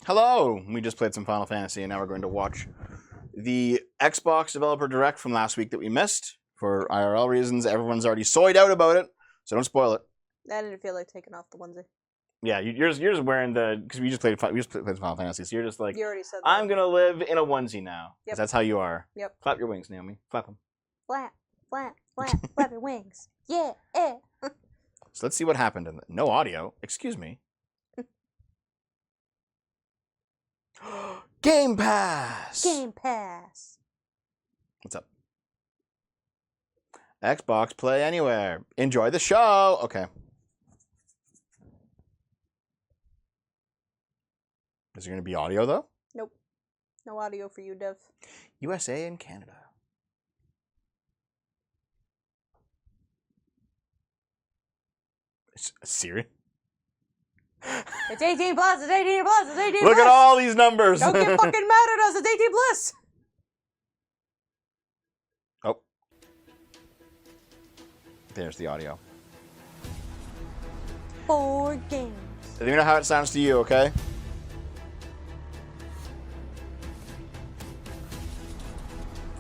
Hello! We just played some Final Fantasy, and now we're going to watch the Xbox Developer Direct from last week that we missed. For IRL reasons, everyone's already soyed out about it, so don't spoil it. I didn't feel like taking off the onesie. Yeah, you're just wearing the... Because we just played Final Fantasy, so you're just like, You already said that. I'm going to live in a onesie now. Because Yep. that's how you are. Yep. Clap your wings, Naomi. Flap them. Flap, flap, flap, flap your wings. Yeah, eh. So let's see what happened. No audio. Excuse me. Game Pass! Game Pass. What's up? Xbox Play Anywhere. Enjoy the show! Okay. Is there going to be audio, though? Nope. No audio for you, Dev. USA and Canada. Siri? It's 18 plus, it's 18 plus, it's 18 Look plus. at all these numbers! Don't get fucking mad at us, it's 18 plus. Oh. There's the audio. 4 games. Let me know how it sounds to you, okay?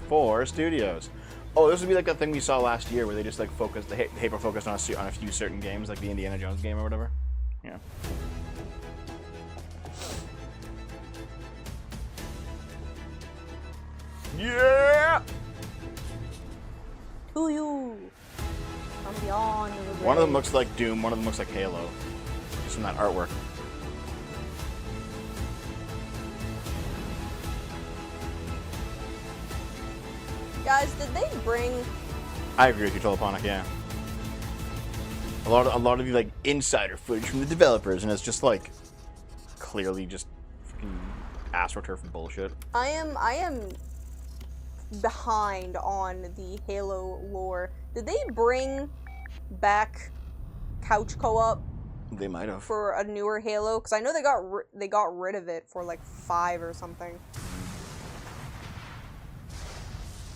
Four studios. Oh, this would be like that thing we saw last year where they just like focused, the hyper focused on a few certain games, like the Indiana Jones game or whatever. Yeah. Yeah! To you. From beyond the grave. One of them looks like Doom, one of them looks like Halo. Just from that artwork. Guys, did they bring... I agree with you, Teleponic, yeah. A lot of the like insider footage from the developers, and it's just like clearly just fucking astroturf bullshit. I am behind on the Halo lore. Did they bring back couch co-op They might have. for a newer Halo? Because I know they got rid of it for like 5 or something.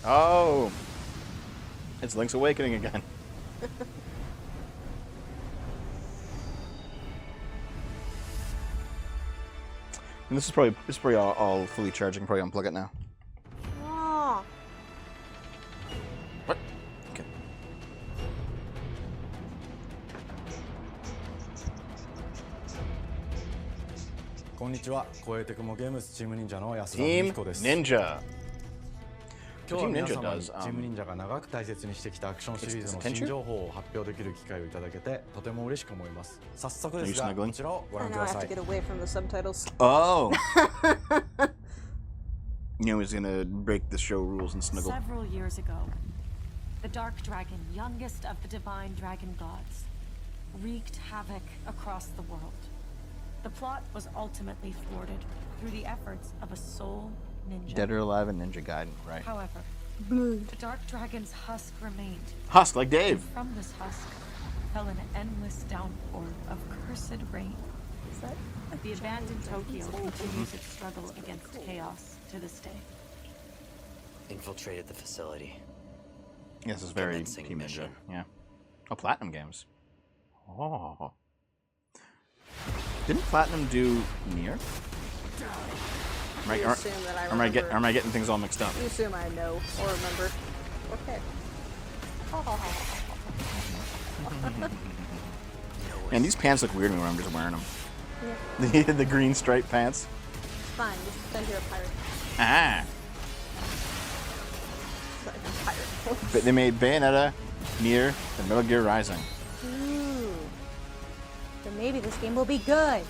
Oh, it's Link's Awakening again. And this is probably all fully charging. Probably unplug it now. Ah. What? Okay. こんにちは。超えてくもゲームスチーム忍者の安田 Team 美子です。 Ninja. 今日は Team 皆 Ninja 様に does. チーム忍者が長く大切にしてきたアクションシリーズの新情報を発表できる機会をいただけてとても嬉しく思います。早速ですが、こちらをご I 覧く know I だ have さ to い get。away from the subtitles. Oh. You know he's gonna break the show rules and snuggle. Several years ago, the Dark Dragon, youngest of the divine dragon gods, wreaked havoc across the world. The plot was ultimately thwarted through the efforts of a sole ninja. Dead or Alive and Ninja Gaiden, right? However, the Dark Dragon's husk remained. Husk like And Dave. from this husk fell an endless downpour of cursed rain. Is that The abandoned Tokyo continues its struggle against chaos to this day. Infiltrated the facility. Yeah, this is very Commencing Team Ninja. mission. Yeah. Oh, Platinum Games. Oh. Didn't Platinum do Nier? You assume that I Or am I remember. getting things all mixed up? You assume I know or remember. Okay. And these pants look weird when I'm just wearing them. Yeah. The green striped pants. Fine, just pretend you're a pirate. Ah. Like a pirate. But they made Bayonetta, Nier, and Metal Gear Rising. Ooh. So maybe this game will be good.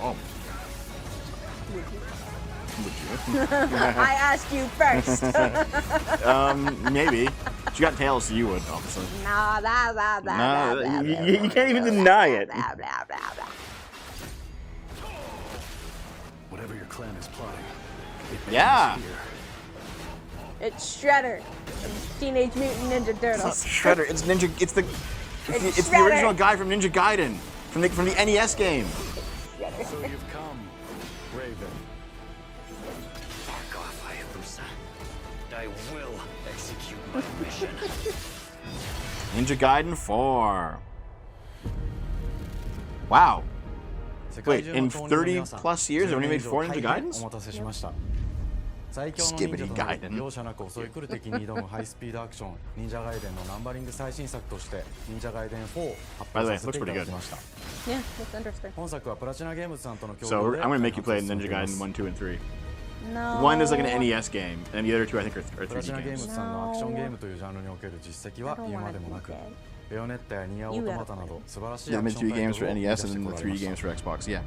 Whoa. I asked you first. Maybe. She got tails, so you would, obviously. Nah, blah, blah, blah, No, blah, blah, you can't even deny it. blah, blah, blah, blah. Whatever your clan is plotting, it Yeah. begins here. It's Shredder. It's Teenage Mutant Ninja Turtles. Shredder. It's Ninja. It's the It's the original guy from Ninja Gaiden, from the NES game. So you've come, Raven. Fuck off, Hayabusa. I will execute my mission. Ninja Gaiden 4. Wow. Wait, in 30 plus years, they only made 4 Ninja Gaidens? お待たせしました。最強の忍 Skibbity 者となる Gaiden. 容赦なく襲い来る敵に挑むハイスピードアクション忍者ガイデンのナンバリング最新作として忍者ガイデン4を発 By the 表 way, さ it せ looks ていた pretty だき good. ました。 Yeah, that's interesting. 本作はプラチナゲームズさんとの共 So 同で I'm gonna make you play 開発 Ninja されてい Gaiden ます 1, 2, and 3. No. One is like an NES game, and the other two I think are プラチ 3D ナゲーム games. ズさんのアクションゲームというジャンルにおける実績は言うまでもなく、ベヨネッタやニアオートマタなど素晴らしい Yeah, ア I ク made ション 2タイ games ト for ルを生み出 NES して and こ then ら the れま 3 した。 games for Xbox. Yeah.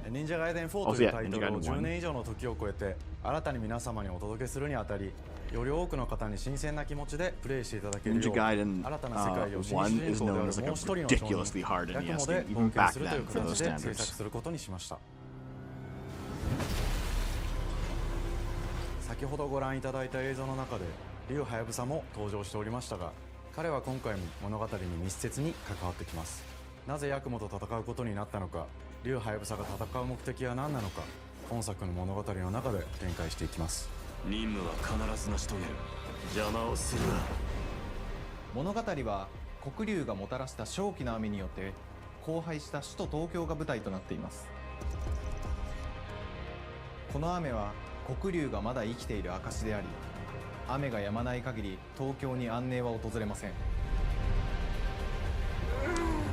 忍者ガイデン4 Also, という yeah, タイト Ninja ルを Gaiden 10 1. 年以上の時を超えて新たに皆様にお届けするにあたり、より多くの方に新鮮な気持ちでプレイしていただけるよ Ninja う Gaiden 新たな世界を新 1 主 is 人公であ known る as like も a う一人の ridiculously 少 hard 年ヤク NES モで game, 冒 even 険 back するという then for 形 those で制 standards. 作することにしました。先ほどご覧いただいた映像の中で竜はやぶさも登場しておりましたが、彼は今回も物語に密接に関わってきます。なぜヤクモと戦うことになったのか、竜はやぶさが戦う目的は何なのか、本作の物語の中で展開していきます。任務は必ず成し遂げる。邪魔をするな。物語は黒竜がもたらした正気の雨によって荒廃した首都東京が舞台となっています。この雨は黒竜がまだ生きている証であり、雨が止まない限り東京に安寧は訪れません。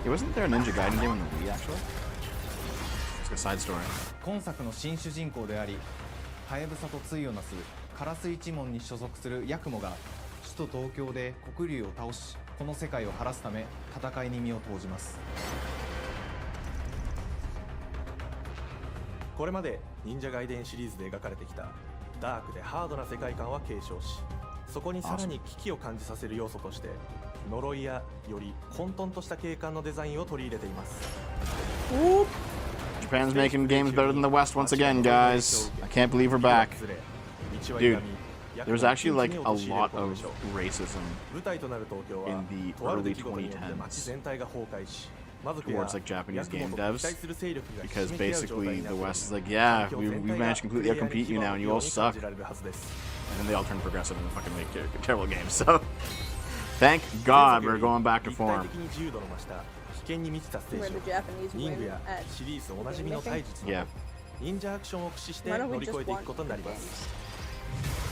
Hey, wasn't there a Ninja Gaiden game on the Wii actually? It's like a side story. 今作の新主人公であり、はやぶさと対をなすカラス一門に所属するヤクモが首都東京で黒竜を倒し、この世界を晴らすため戦いに身を投じます。これまで忍者ガイデンシリーズで描かれてきたダークでハードな世界観は継承し、そこにさらに危機を感じさせる要素として呪いやより混沌とした景観のデザインを取り入れています。 Japan's making games better than the West once again, guys. I can't believe we're back. Dude, there was actually like a lot of racism 舞台となる東京は in the とある early 出来事によって街 2010s 全体が崩壊し、魔族や towards like Japanese ヤクモ game と敵 devs 対する勢力が because ひしめき合う状態 basically にな the っており、 West is like, yeah, 環境 we 全体が managed to completely プレイヤーに outcompete you 牙を now and 向 you け all ように感 suck. じられるはずです。 And then they all turn progressive and fucking make terrible games. So thank God we're going back to 立体 form. 的に自由度の増した危険に満ちたステー Where ジ the を Japanese 忍具 win や at シリーズおなじみの体術な Yeah. ど忍者アクションを駆使して Why don't 乗 we り just 越えていく want ことになります。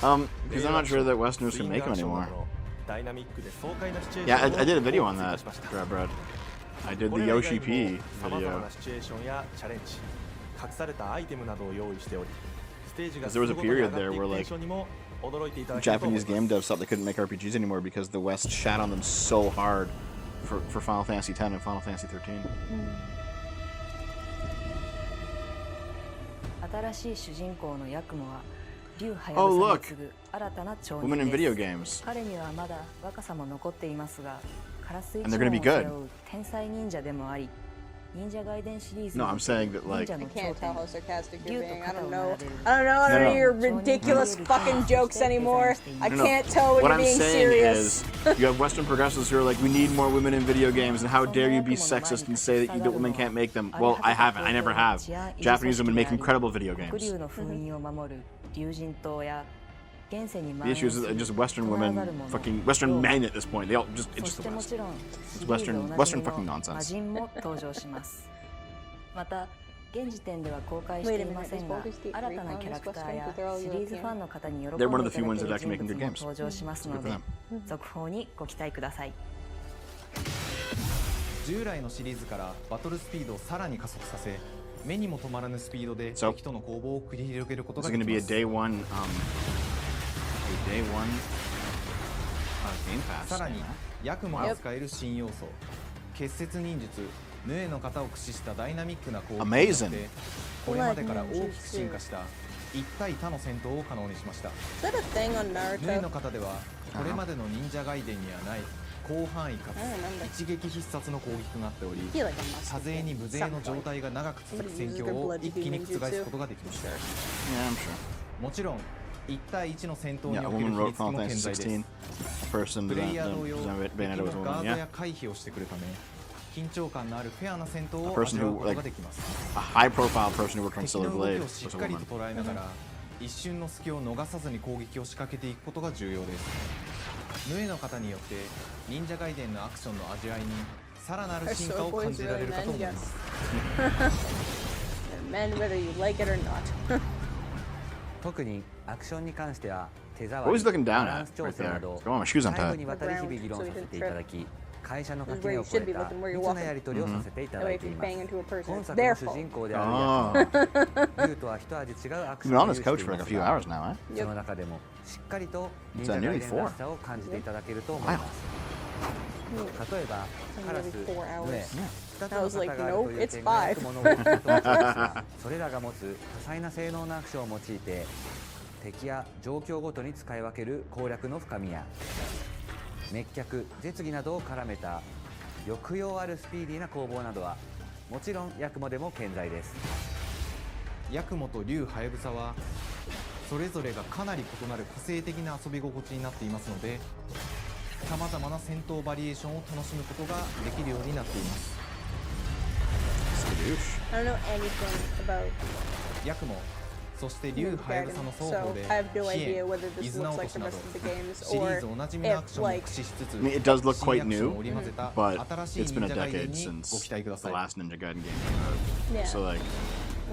Because I'm not sure that West knows to make them anymore. ダイナミックで爽快なシチュエーシ Yeah, ョン I did a video を on 追加 that, しました。 Brad. I did こ the れら以外 Yoshi に P も様々 video. なシチュエーションやチャレンジ、隠されたアイテムなどを用意しており、ステージが Because there was a 進むごとに上 period がって there い where くテ like ンションにも驚いていただけると思い Japanese ます。 game devs thought they couldn't make RPGs anymore because the West shat on them so hard for Final Fantasy X and Final Fantasy 13. 新しい主人公のヤクモは竜ハヤ Oh, ブサ look! に次ぐ新たな超 Women 人 in で video す。 games. 彼にはまだ若さも残っていますが、カラス一 And 門 they're を gonna be 背 good. 負う天才忍者でもあり、忍者ガイデンシリーズ No, の I'm saying that 忍 like 者 I の頂 can't tell 点 how sarcastic you're Dude, being. the I don't cut know. out I don't know. I don't No, know no. your ridiculous fucking jokes anymore. I No, no. can't tell when What you're I'm being saying serious. is, you have Western progressives who are like, we need more women in video games, and how dare you be sexist and say that women can't make them? Well, I haven't. I never have. Japanese women make incredible video 黒 games. 竜の封印を守る竜神島や現世に The 蔓延 issue す is る just Western women, Western men at this point. They all just, そ it's し just て the も West. ちろん It's Western fucking 魔 nonsense. 人も登場しますまた現時点では公開していませんが Wait a minute, is Baldur's Gate 新たなキャラクターや Western? They're all シリーズファンの方に喜んでい They're た one だ of け the few る ones that 人 actually make 物 good も games. 登場しますの Good for で them. 続報にご期待ください従来のシリーズからバトルスピードをさらに加速させ、目にも止まらぬスピードで So- 敵との攻防を繰り広げること This が is で going き to be ま a す。 day one Game Pass. さらにヤクモが使える新要素、結節忍術ヌエの型を駆使したダイナミックな攻撃によって Amazing. これまでから大きく進化した一対他の戦闘を可能にしました。 Is that a thing on ヌエ Naruto? の型ではこれまでの忍者ガイデンにはない広範囲か I don't remember. つ一撃必殺の攻撃となっており、 I feel like I must 多 have 勢 been に無勢の something. 状態が長く続く戦 Somebody uses 況 their を blood to 一気に do 覆すことができました。 Yeah, I'm sure. もちろん1対1の戦闘に Yeah, a おける woman 秘 wrote 密機 Final も健 Fantasy 在です。 16. Person プレイヤー同様、 designed 敵 Bayonetta の was a ガ woman. ード Yeah. や回避をしてくるため緊張感のあるフェアな戦闘 A を person 味わう who ことが like できます。 a high-profile person who worked on 敵の Silver 動 Blade きをしっ was a かりと woman. 捉えながら一瞬の隙を逃さずに攻撃を仕掛けていくことが重要です。ヌエの方によって忍者ガイデンのアクションの味わいにさらなる Our 進化 sword を boys 感じられ really るか men, と思い yes. ます。 They're men whether you like it or not. 特にアクションに関しては手 What 触 was り、 he looking バ down ラ at ンス調 right 整な there? ど Got my shoes 細部 untied. にわたり日々議論させていただき、会社の垣根を越えた密なやり取りをさせていただいています。本作の主人公である Oh. ヤクモリュウとは一味違うアクシ He's ョ been ン on を his 有 couch してい for like ま a す few が、 hours now, eh? その中でもしっかりと忍 It's 者 nearly ガイデン four. らしさを感じていただけると思います。例えば、カラス、ヌエ、2つ I の was like, 型があると nope, いう it's 点がヤク five. モの大きな特徴ですが、それらが持つ多彩な性能のアクションを用いて敵や状況ごとに使い分ける攻略の深みや滅却、絶技などを絡めた抑揚あるスピーディーな攻防などはもちろんヤクモでも健在です。ヤクモと竜ハヤブサはそれぞれがかなり異なる個性的な遊び心地になっていますので、さまざまな戦闘バリエーションを楽しむことができるようになっています。 I don't know anything about ヤクモ、そして竜 Ninja ハヤブ Gaiden, サの双 so 方で I have no 支 idea 援、 whether this 絆 looks 落と like し the な rest ど of the games シリー or ズおなじみのアク if ションを like 駆使しつつ I mean, it does look 新 quite アクション new, を織り交ぜた but 新しい it's 忍 been a 者ガイデ decade ンにご since 期待くだ the さい。 last Ninja Gaiden game. yeah. So like,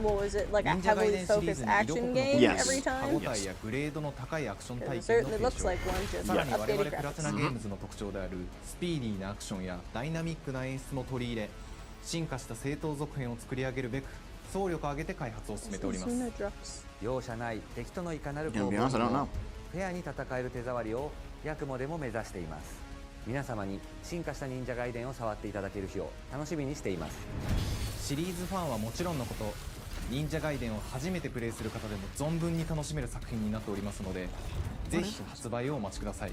What was it, like a Ninja heavily Gaiden シリー focused ズに色 action 濃く game Yes. every 歯 time? 応えやグレードの高いアクション It 体験 certainly の looks 提唱。 like one, just さらに我 updated 々プラチナ graphics. ゲームズの特徴であるスピーディーなアクションやダイナミックな演出も取り入れ、進化した正当続編を作り上げるべく総力を挙げて開発を進めております。 Suna drops. 容赦ない敵とのいかなる to 攻 be 防 honest, I don't に know. もフェアに戦える手触りをヤクモでも目指しています。皆様に進化した忍者ガイデンを触っていただける日を楽しみにしています。シリーズファンはもちろんのこと、忍者ガイデンを初めてプレイする方でも存分に楽しめる作品になっておりますので、ぜひ発売をお待ちください。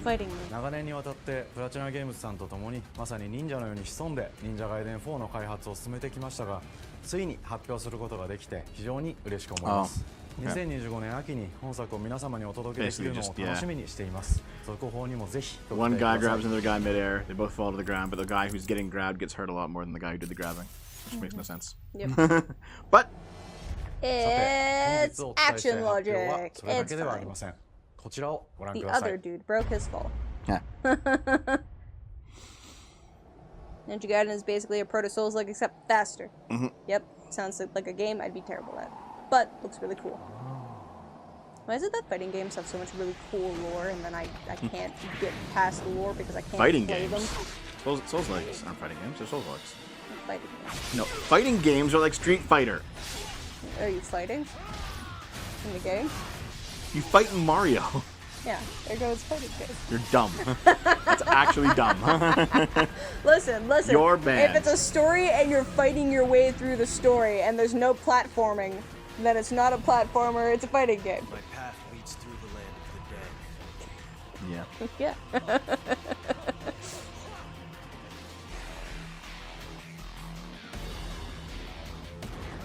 Fighting me. 長年にわたってプラチナゲームズさんと共にまさに忍者のように潜んで忍者ガイデン4の開発を進めてきましたが、ついに発表することができて非常に嬉しく思います。2025年秋に本作を皆様にお届けできるのを楽しみにしています。続報にもぜひご期 one 待く guy ださい。 grabs another guy midair. They both fall to the ground, but the guy who's getting grabbed gets hurt a lot more than the guy who did the grabbing, which makes no sense. Yep. But さて、 It's 本日お伝えしたい action 発表は logic. それだ It's けではあり fine. ません。こちらをご覧 The くださ other い。 dude broke his fall. yeah, Ninja Gaiden is basically a Proto Souls-like except faster. Mhm. Yep, sounds like a game I'd be terrible at, but looks really cool. Why is it that fighting games have so much really cool lore, and then I can't get past the lore because I can't fighting play games. them? Souls likes aren't fighting games. They're Souls likes. Fighting games. No, fighting games are like Street Fighter. Are you fighting in the game? You fight in Mario. Yeah, there goes fighting games. You're dumb. That's actually dumb. Listen. You're banned. If it's a story and you're fighting your way through the story and there's no platforming, then it's not a platformer, it's a fighting game. My path leads through the land of the dead. Yeah. Yeah.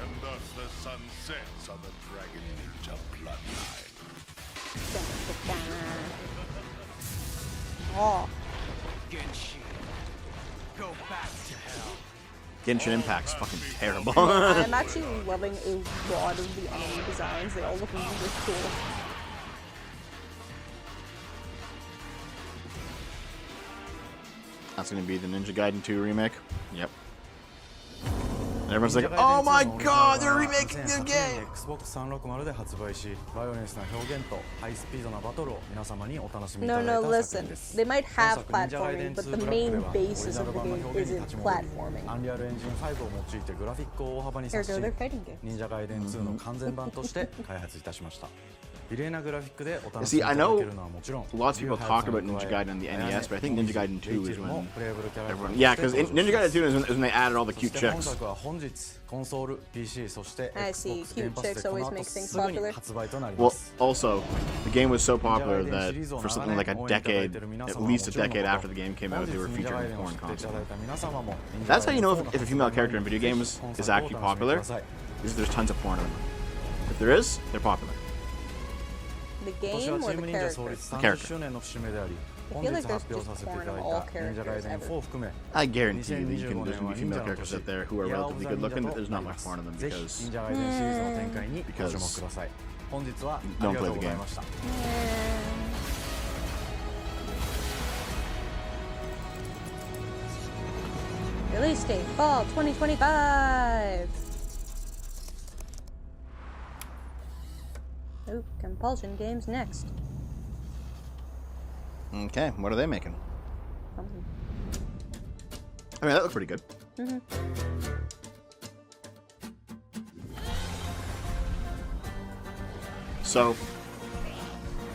And thus the sun sets on the Dragon Ninja bloodline. Oh. Genshin, go back to hell. Genshin Impact's fucking terrible. I'm actually loving a lot of the enemy designs. They all look really cool. That's gonna be the Ninja Gaiden 2 remake. Yep. And everyone's like, "Oh my God, they're remaking the game!" Xbox 360で発売し、バイオレンスな表現とハイスピードなバトルを皆様にお楽しみいた No, だい no, た作 listen. 品です They might have 本作 Ninja platforming, Gaiden but 2 the ブラック main では basis オリジナ of ル the 版の game 表現 is に in 立ち戻り platforming. アンリアルエンジン5を用いてグラフィックを大幅に刷 Ergo, 新 they're fighting games. 忍者ガイデン2の完全版として開発いたしました綺麗なグラフィックでお楽し See, みいた I だ know けるのはもちろん lots of people talk about Ninja Gaiden on the NES, but I think Ninja Gaiden 2 is when everyone. Yeah, because Ninja Gaiden 2 is when they added all the そ cute して本 chicks. 作は本日コンソール PC そして I see. Xbox Cute ゲームパスで chicks この always 後 make things すぐに popular. 発売となり Well, ます also, the game was so popular that for something like a decade, at least a decade after the game came out, they were featured in porn constantly. That's how you know if a female character in video games is actually popular, is if there's tons of porn in them. If there is, they're popular. The 今年は game チ or ー the ム忍者創 character? 立 The 30 character. 周年の節目であり I 本 feel 日 like there's 発表させていただい just porn of all た忍者 characters ガイデン ever. 4を含め I guarantee you that you 2025 can, there's 年 gonna は be 忍 female 者の characters 年 out there who are イヤー・オ relatively ブ・ザ・ good 忍者 looking, と but there's な not りま much す porn of them ぜひ because 忍者ガイデンシリーズの展開にご注目 Because ください本日はあ don't りがと play う the ござい game. ました Release date fall 2025. Oh, Compulsion Games next. Okay, what are they making? Something. I mean, that looks pretty good. So,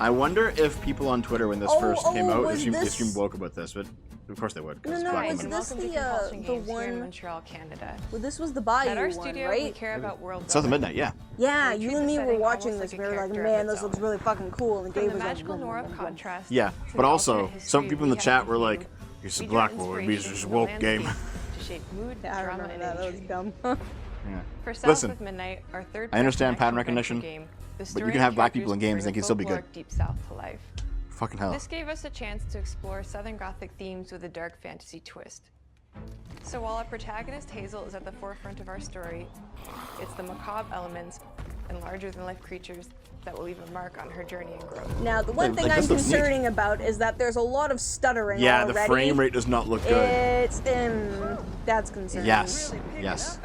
I wonder if people on Twitter when this first came out, was assumed this- woke about this, but of course they would. 'Cause No, black was women. this Welcome to the Compulsion Games here in one? Montreal, Canada. Well, this was the Bayou At our one, studio, we right? care about world South of building. Midnight, yeah. Yeah, We you treat and the me were setting watching almost this. like We a were like, character of man, its this looks own. really fucking cool. And From Dave the was like, magical lore of contrast. Yeah, to but the also alternate some history people in the we chat have were to like, view. "It's We a drew black boy, inspiration it's just a from the woke game." landscape to shape mood, yeah, I drama, remember and that. That was intrigue. dumb. Yeah. For South Listen, of Midnight, our third I understand pattern action-adventure recognition, game, the but story you can and have black characters people in games and they bring can still be good. folkloric Deep South to life. Fucking hell. This gave us a chance to explore Southern Gothic themes with a dark fantasy twist. So while our protagonist Hazel is at the forefront of our story, it's the macabre elements and larger-than-life creatures that will leave a mark on her journey and growth. Now, the one Like, thing I'm this looks neat. concerning about is that there's a lot of stuttering Yeah, already. the frame rate does not look good. It's that's concerning. Yes, yes.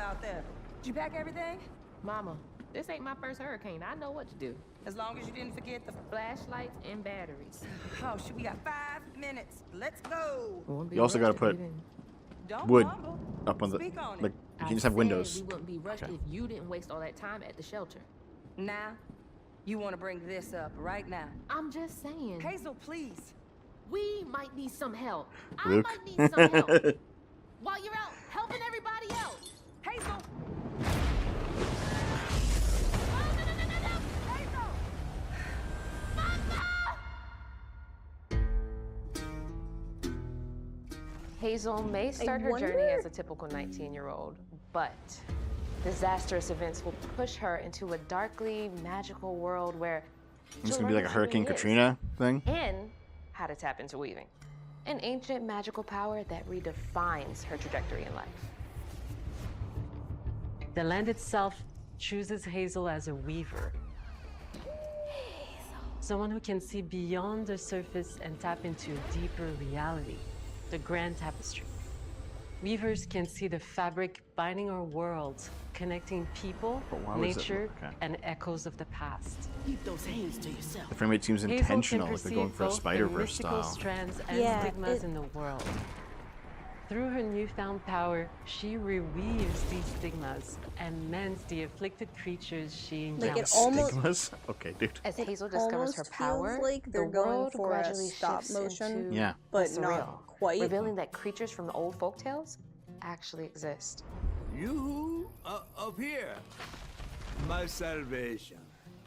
Did you pack everything? Mama, this ain't my first hurricane. I know what to do. As long as you didn't forget the flashlights and batteries. Oh, shit, we got 5 minutes. Let's go. You also gotta put Don't wood mumble. up on the, Speak on it. like, you I can just have said windows. We wouldn't be rushed Okay. if you didn't waste all that time at the shelter. Now, you want to bring this up right now. I'm just saying. Hazel, please. We might need some help. Luke. I might need some help. While you're out helping everybody else. Hazel. Hazel may start her journey as a typical 19-year-old, but disastrous events will push her into a darkly magical world where It's she'll gonna be learn like a who she Hurricane really is Katrina thing. and how to tap into weaving, an ancient magical power that redefines her trajectory in life. The land itself chooses Hazel as a weaver. Someone who can see beyond the surface and tap into a deeper reality, the grand tapestry. Weavers can see the fabric binding our world, connecting people, why was it- nature, okay. and echoes of the past. Keep those hands to yourself. The frame rate seems Hazel intentional, can like they're going perceive for a both the Spider-Verse mystical style. strands and Yeah, stigmas in the world. Through her newfound power, she reweaves these stigmas and mends the afflicted creatures she Like, it encounters. almost- Stigmas? Okay, dude. As It Hazel discovers her almost power, feels like they're the going world for a gradually stop shifts motion, into Yeah. but the not surreal, quite. revealing that creatures from the old folktales actually exist. You up here, my salvation.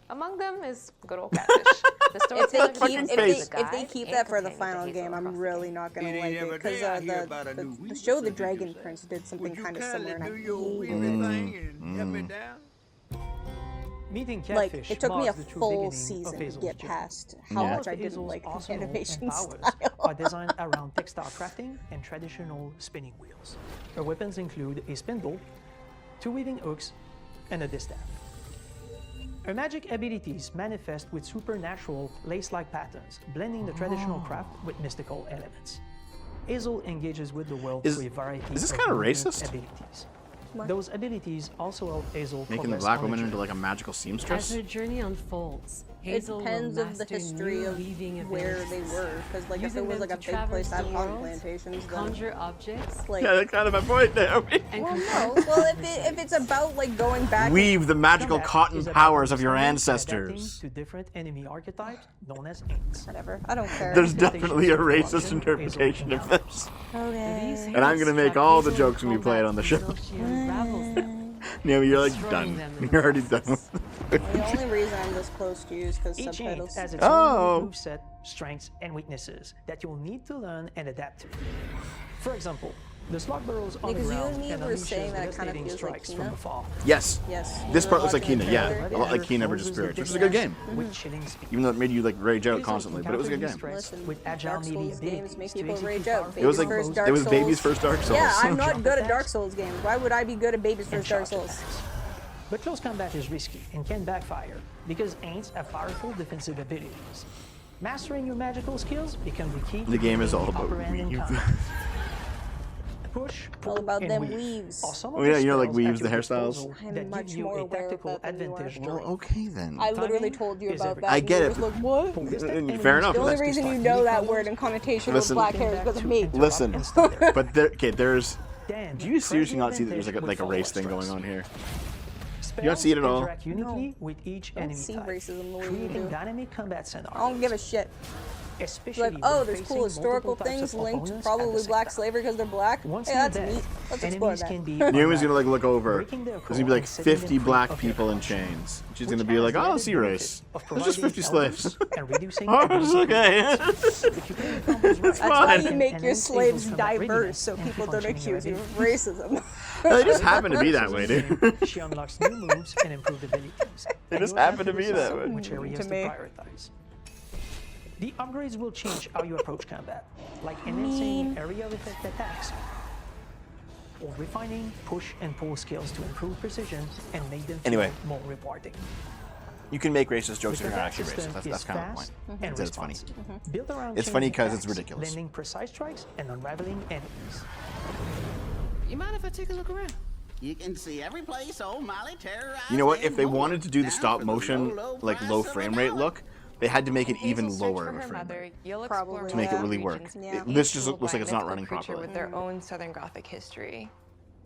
Among them is good old catfish. The If they storyteller keep, begins if with they, the if they guide keep and that for the companion final to Hazel game, I'm across the really game. not gonna It ain't like it every because day I hear about a new the weaver show The such as Dragon yourself. Prince did something Would you kind of kindly similar, and I do your hated weaving it. thing and help me down? Meeting Like, Catfish it took me a marks the true full beginning of season to Hazel's get journey. past how Yeah. much I didn't Hazel's like the arsenal animation and powers style. are designed around textile crafting and traditional spinning wheels. Her weapons include a spindle, 2 weaving hooks, and a distaff. Her magic abilities manifest with supernatural lace-like patterns, blending the traditional craft with mystical elements. Hazel engages with the world Is- through a variety is this of kinda movement racist? abilities. What? Those abilities also help Hazel Making the progress black on woman the into journey. like a magical As seamstress? her journey unfolds, Hazel It depends will of the master history new of weaving where they abilities. were, because like if Using it was them like a to big place traverse that had the cotton world, plantations, then conjure objects, like Yeah, that's kind of my point, Naomi. and well, confront no. Well, if it's about like going back, Weave the magical Combat cotton is about powers of your understanding and ancestors. adapting to different enemy archetypes known as inks. whatever. I don't care. There's definitely a racist interpretation of this. Okay. And I'm gonna make all the jokes when we play it on the show. She unravels them. Naomi, you're like Destroying done. them in You're already done with it. The only reason I'm this close to you is because Each ink subtitles. has its Oh. own moveset, strengths, and weaknesses that you'll need to learn and adapt to. For example, The slug burrows on the Because you ground and me and were saying unleashes that it kind of devastating feels like strikes from Kena. afar. Yes. Yes. This we part were looks like watching the Kena, yeah. trailer. A lot like Kena versus Spirits, which is a good game. With chilling speed. Even though it made you like rage out Hazel constantly, but it was a good game. Listen, with agile Dark melee Souls games abilities make to people execute rage out. powerful It was like Baby's first Dark it was Souls. Baby's first Dark Souls. Yeah, I'm not Jump good at attacks. Dark Souls games. Why would I be good at Baby's first Dark charge Souls? attacks. But close combat is risky and can backfire because Aints have powerful defensive abilities. Mastering your magical skills becomes the key. The game is all about upper hand in weave. combat. Push, pull, All about and them weave weaves. are some of Oh, yeah, the you know, like spells weaves, at the your hairstyles? disposal I'm that much give you more a aware of tactical that than you are. advantage. Well, okay then. I literally Timing told you is about everything. that. I and get you it. was like, what? Fair enough. The only That's reason just you fine. know that word in connotation with Listen. black hair is because of me. Listen, but there, okay, there's. Then, Do you seriously not see that there's like a race thing going on here? You don't see it at all. Interact uniquely with each I don't enemy see type, racism the way you creating do. dynamic combat scenarios. I don't give a shit. Especially Like, when oh, there's facing cool historical multiple types things of linked opponents at probably the same black time. slavery because they're black. Once Hey, you're that's dead, neat. Let's explore enemies that. can be Naomi's gonna like look over. breaking their There's gonna be like core and setting them 50 free black of their people in control, chains. She's which gonna be has like, the oh, I don't added see benefit race. of There's just 50 providing slaves. elders and reducing Oh, this is okay. If you play the combos right, That's That's why fine. you and make your enhance slaves Hazel's combat diverse readiness so and people keep don't on tuning your accuse you of abilities. racism. They just happen to be that way, dude. She unlocks new moves and improved abilities. They and just you'll have happen to be decide that way. Which areas To to me. prioritize. The upgrades will change how you approach combat, like enhancing area effect attacks, or refining push and pull skills to improve precision and make them feel Anyway. more rewarding. You can make racist jokes The if you're not combat actually racist. system That's is kind of the fast point. and It's funny. responsive. Built around It's chain funny 'cause it's attacks, ridiculous. Landing precise strikes and unraveling enemies. You mind if I take a look around? You can see every place old Molly terrorized. You know what? If and they more. wanted to do the Now stop for the motion, low, low like price low of a frame rate dollar. look, they had to make it even Hazel's search lower for of a her frame mother, rate you'll Probably, explore to make it multiple really work. regions, Yeah. This each just ruled looks by like a it's not mythical running creature properly. with their own Southern Gothic history.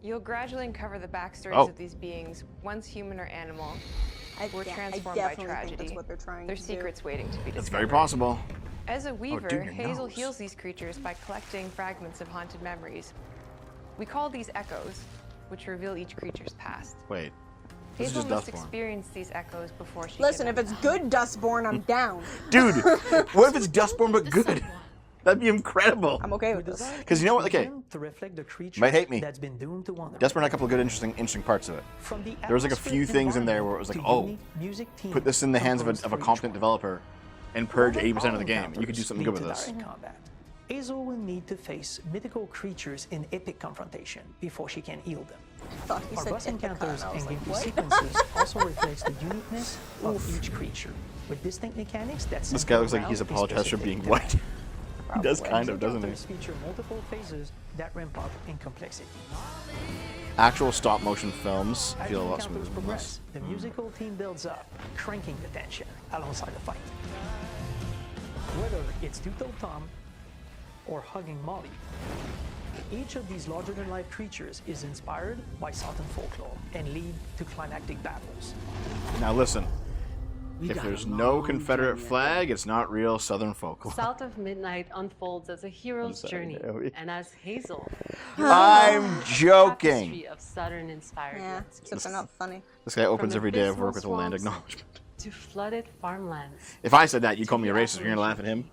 You'll gradually uncover the backstories Oh. of these beings, once human or animal, were I transformed by definitely think tragedy. that's what they're trying Their to do. secrets waiting to be discovered. That's very possible. As a weaver, dude, your Hazel nose. heals these creatures by collecting fragments of haunted memories. We call these echoes, which reveal each creature's past. Wait. This is Hazel just must Dustborn. experience these echoes before she Listen, can if it's good Dustborn, I'm down. Dude, what if it's Dustborn but good? That'd be incredible. I'm okay with this. Because you know what? Okay, To reflect the creature might hate me. that's been doomed to wander. Dustborn had a couple of good, interesting parts of it. From the There was like a few atmospheric things in there where it was like, environment oh, to unique music put this in the hands of composed a for each competent one. developer and purge All 80% of the game. You could do encounters something lead good with to this. direct combat. Hazel will need to face mythical creatures in epic confrontation before she can heal them. Thought you Our said boss Ithaca, encounters and I was and like, gameplay what? sequences also reflects the uniqueness of each creature, with distinct mechanics that This center guy looks like around he's a apologized for specific being task. white. He does kind These of, doesn't he? encounters feature multiple phases that ramp up in complexity. Actual stop motion films As feel a the lot encounters smoother than progress, this. the musical theme builds up, cranking the tension alongside the fight. Whether it's Two-Toed Tom or hugging Molly, each of these larger-than-life creatures is inspired by Southern folklore and lead to climactic battles. Now listen, if got there's a no long Confederate journey flag, it's not real Southern folklore. South of Midnight unfolds as a hero's sorry, journey, Naomi. and as Hazel, I'm joking. tapestry of Southern-inspired Yeah, landscapes. except they're not funny. This guy opens From every day of abysmal work with a land swamps acknowledgement. to flooded farmlands. If I said that, you'd call to me a the racist. You're gonna laugh at him.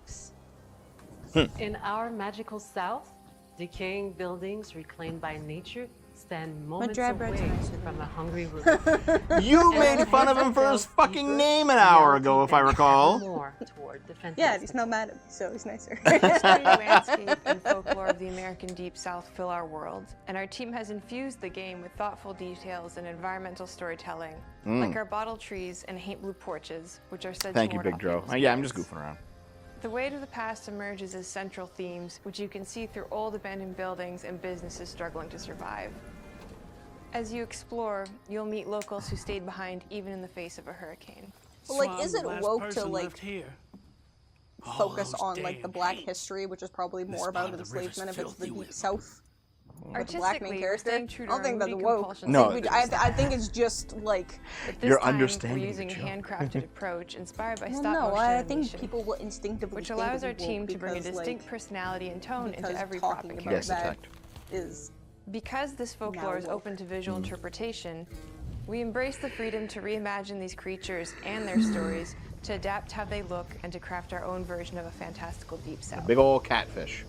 Appalachian In our magical South, decaying buildings reclaimed by nature stand moments dry bread's away nicer than from a that. hungry roof. You And made as fun of Hazel him for his delves fucking deeper, name an hour reality ago, if I bends recall. more toward the Yeah, fantastic. he's not mad at me, so he's nicer. The history, landscape, and folklore of the American Deep South fill our world, and our team has infused the game with thoughtful details and environmental storytelling, like our bottle trees and haint blue porches, which are said Thank to you, ward Big off Dro. evil Yeah, I'm just spirits. goofing around. The weight of the past emerges as central themes, which you can see through old abandoned buildings and businesses struggling to survive. As you explore, you'll meet locals who stayed behind even in the face of a hurricane. Well, like, is it woke to, like, focus on, like, the black history, which is probably more about enslavement if it's the Deep South? Or the black main Artistically, we're character? staying true I to don't our think that's moody woke. compulsions. No, I think it's just, like... But this You're time, understanding we're the using a joke. handcrafted approach inspired by Well, stop no, motion I think animation, people will instinctively which think allows of our it woke team to bring a because, distinct like, personality and tone into because every talking proper about Yes, character. that attacked. is Because this folklore is woke. open to visual interpretation, we embrace the freedom to reimagine these creatures and their stories, to adapt how they look, and to craft our own version of a fantastical Deep South. Big ol' catfish.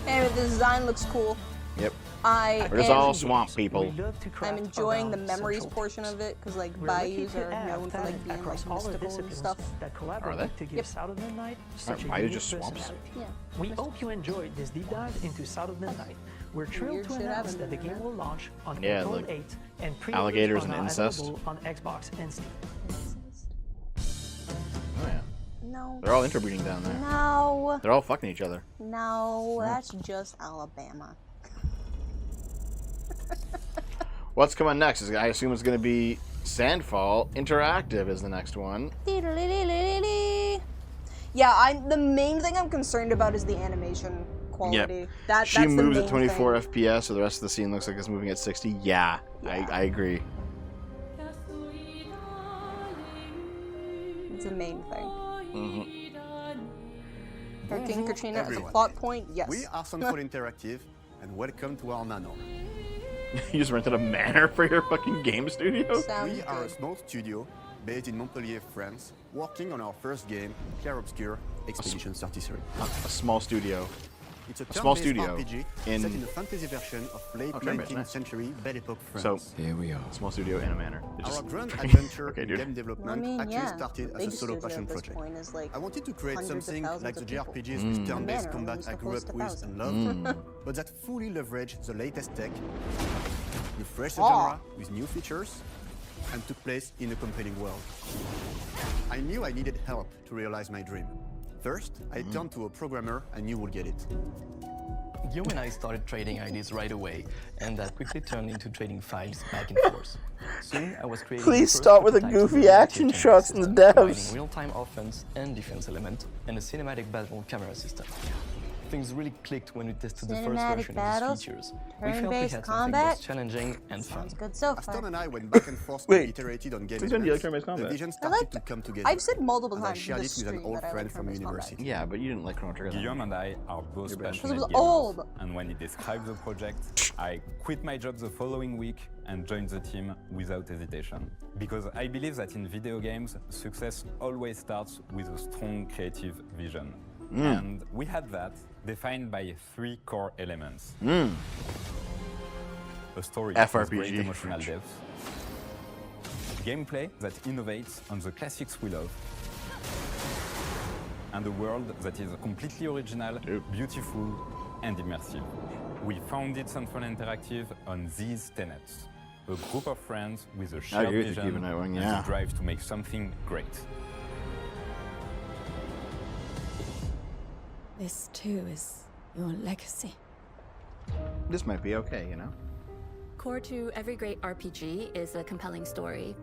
Anyway, the design looks cool. Yep. We're just all swamp people. I'm enjoying the memories portion of it because like bayous are known for like being like mystical and stuff. Are they? To give South of Midnight such a Bayous unique just swamps? personality. Yeah. We hope you enjoyed this deep dive into South of Midnight. We're thrilled Weird to shit announce happened that the in game there. will launch on Yeah, April like 8th and alligators pre-orders and are now incest. available on Xbox and Steam. Oh yeah. No. They're all interbreeding down there. No. They're all fucking each other. No, that's just Alabama. What's coming next? I assume it's going to be Sandfall Interactive is the next one. Yeah, the main thing I'm concerned about is the animation quality. Yep. That's She moves the at main 24 thing. FPS, so the rest of the scene looks like it's moving at 60. Yeah. I agree. It's the main thing. Mm-hmm. King Katrina as a everyone. plot point, yes. We are Sandfall Interactive, and welcome to our manor. You just rented a manor for your fucking game studio? We are a small studio based in Montpellier, France, working on our first game, Clair Obscur Expedition 33. A small studio. It's a small turn-based studio RPG in set in a fantasy version of late turn-based, 19th nice. century Belle Epoque France. So, here we are. Small studio in a manor. It's Our just grand fucking- adventure okay, in dude. game development I mean, actually yeah, started the as a big solo studio passion at this project. point is like I wanted to create hundreds of something thousands like the of people. JRPGs with turn-based Manor combat was I grew close up to with and 1,000. loved, but that fully leveraged the latest tech, refreshed the Ah. genre with new features, and took place in a compelling world. I knew I needed help to realize my dream. First, I turned to a programmer I knew would get it. Guillaume and I started trading ideas right away, and that quickly turned into trading files back and forth. Soon, I was creating Please the first stop with the prototypes of goofy a action multi-camera shots in the system, combining devs. real-time offense and defense element, and a cinematic battle camera system. Things really clicked when we tested the first Cinematic version battles, of these features. We felt we turn-based had something combat. both challenging and fun. Sounds good so far. Aston and I went back and forth and Wait. iterated on game Since when do you like elements. turn-based combat? The vision I started like to come together. I've said multiple and I times in shared this it with an stream old that I friend like from turn-based university. combat. Yeah, but you didn't like Chrono Trigger. then. Guillaume and I are both You're bad. passionate Because it was gamers, old. and when he described the project, I quit my job the following week and joined the team without hesitation. Because I believe that in video games, success always starts with a strong creative vision. And we had that, defined by 3 core elements. A story with FRPG. great emotional depth, gameplay that innovates on the classics we love, and a world that is completely original, beautiful, and immersive. We founded Sandfall Interactive on these tenets. A group of friends with a shared agree with you, vision Keeping That One, and yeah. the drive to make something great. This too is your legacy. This might be okay, you know? Core to every great RPG is a compelling story.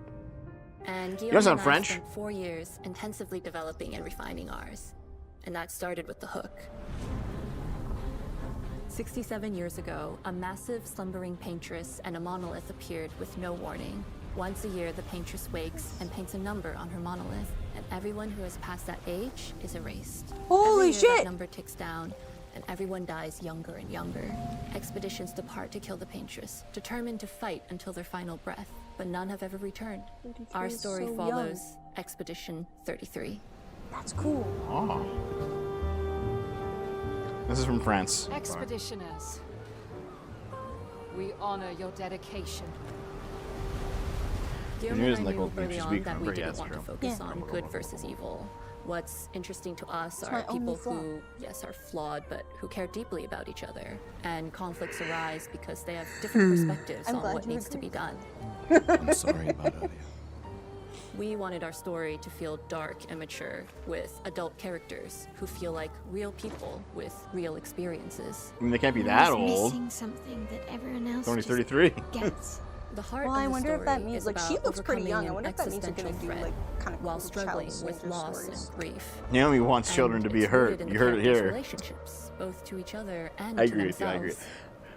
And You Guillaume don't sound and I French. spent 4 years intensively developing and refining ours. And that started with the hook. 67 years ago, a massive slumbering paintress and a monolith appeared with no warning. Once a year, the paintress wakes and paints a number on her monolith, and everyone who has passed that age is erased. Holy Every year, shit! That number ticks down, and everyone dies younger and younger. Expeditions depart to kill the paintress, determined to fight until their final breath, but none have ever returned. Our is story so follows Expedition 33. That's cool. Oh. This is from France. Expeditioners, we honor your dedication. Guillaume Your and news I like knew old early news on week, that we remember? Yeah, didn't that's want to true. focus on good versus evil. What's interesting to us It's are my only people flaw. who, yes, are flawed, but who care deeply about each other. And conflicts arise because they have different perspectives I'm on glad what you needs to be done. I'm sorry about earlier. We wanted our story to feel dark and mature, with adult characters who feel like real people with real experiences. I mean, they can't be that old. Missing something that everyone else Only just 33. gets. The heart Well, of I the wonder if story that means is like she about looks pretty young. I overcoming wonder an if that means you're gonna do existential like kind of while cool struggling child with soldier loss stories. and grief. Naomi wants And children to be it's hurt. rooted in You the heard it characters' here. Relationships, both to each other and I to agree with you. I agree. themselves.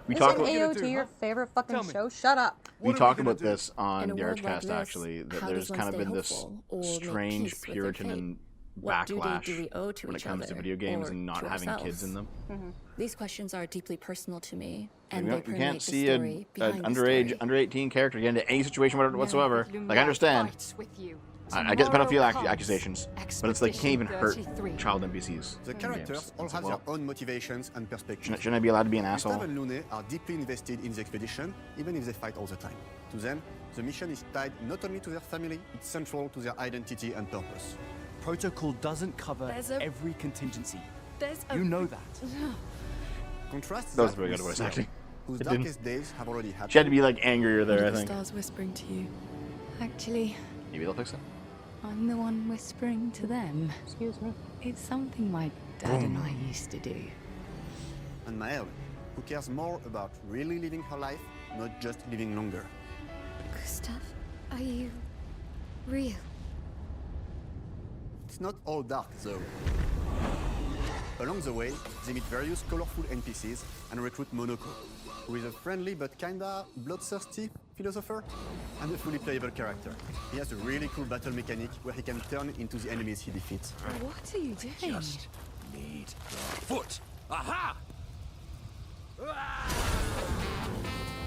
We Isn't talk about AOT your favorite fucking show? Shut up. we talked about this In on a the world like Archcast this, actually. That how there's does one kind of stay been this hopeful or make strange peace with their Puritan fate? and What duty backlash do we owe to when it each comes to other video games or and not to having kids in ourselves? them. These questions are deeply personal to me, You, and know, they you permeate can't the see story an behind the underage, story. under 18 character get into any situation whatsoever. Like I understand. Fights with you. I get Tomorrow pedophile comes accusations, but it's like you can't even hurt 33. child NPCs. The in characters games. all It's have like, their own motivations and perspectives. shouldn't I be allowed to be an asshole? Gustav and Lune are deeply invested in the expedition, even if they fight all the time. To them, the mission is tied not only to their family, it's central to their identity and purpose. Protocol doesn't cover every contingency. You know that. Contrast That was that very good with voice Sia, acting. whose It didn't- darkest days have already happened. She had to be like angrier there, I What are the think. stars whispering to you? Actually, Maybe they'll fix it. I'm the one whispering to them. Excuse me. It's something my dad and I used to do. And Maëlle, who cares more about really living her life, not just living longer. Gustav, are you real? It's not all dark, though. Along the way, they meet various colorful NPCs and recruit Monoko, who is a friendly but kinda bloodthirsty philosopher and a fully playable character. He has a really cool battle mechanic where he can turn into the enemies he defeats. What are you doing? Just need the foot. Aha!